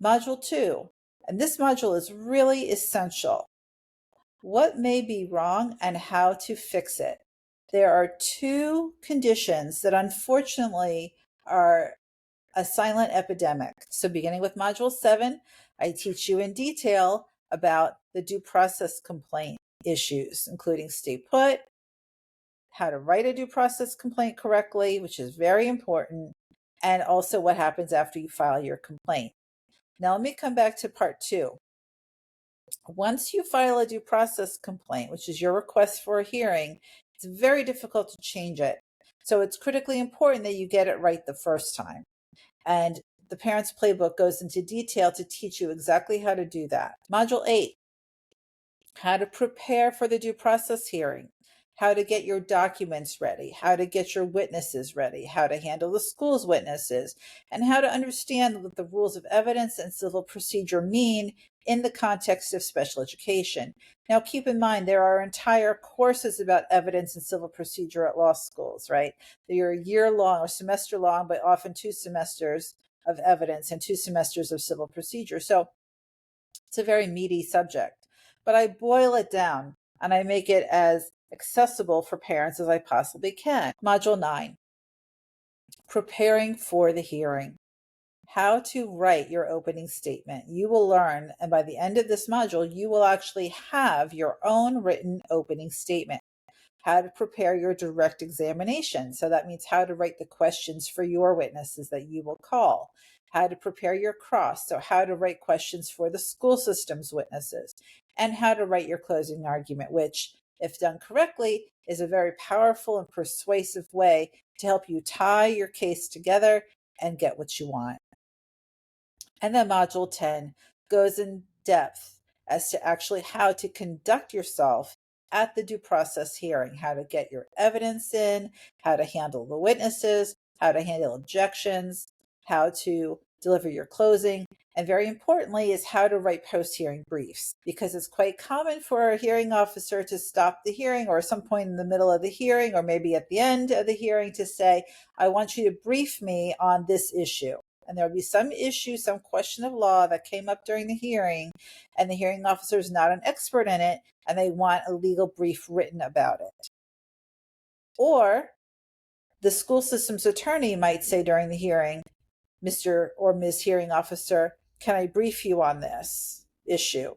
Module 2, and this module is really essential. What may be wrong and how to fix it. There are two conditions that unfortunately are a silent epidemic. So beginning with Module 7, I teach you in detail about the due process complaint issues, including stay put, how to write a due process complaint correctly, which is very important, and also what happens after you file your complaint. Now let me come back to part 2. Once you file a due process complaint, which is your request for a hearing, it's very difficult to change it. So it's critically important that you get it right the first time. And the Parents Playbook goes into detail to teach you exactly how to do that. Module 8, how to prepare for the due process hearing, how to get your documents ready, how to get your witnesses ready, how to handle the school's witnesses, and how to understand what the rules of evidence and civil procedure mean in the context of special education. Now, keep in mind, there are entire courses about evidence and civil procedure at law schools, right? They're a year long or semester long, but often 2 semesters of evidence and 2 semesters of civil procedure. So it's a very meaty subject, but I boil it down and I make it as accessible for parents as I possibly can. Module 9, preparing for the hearing. How to write your opening statement. You will learn, and by the end of this module, you will actually have your own written opening statement. How to prepare your direct examination. So that means how to write the questions for your witnesses that you will call. How to prepare your cross. So how to write questions for the school system's witnesses. And how to write your closing argument, which, if done correctly, is a very powerful and persuasive way to help you tie your case together and get what you want. And then Module 10 goes in depth as to actually how to conduct yourself at the due process hearing, how to get your evidence in, how to handle the witnesses, how to handle objections, how to deliver your closing, and very importantly is how to write post-hearing briefs, because it's quite common for a hearing officer to stop the hearing or some point in the middle of the hearing or maybe at the end of the hearing to say, I want you to brief me on this issue. And there will be some issue, some question of law that came up during the hearing, and the hearing officer is not an expert in it, and they want a legal brief written about it. Or the school system's attorney might say during the hearing, Mr. or Ms. Hearing Officer, can I brief you on this issue?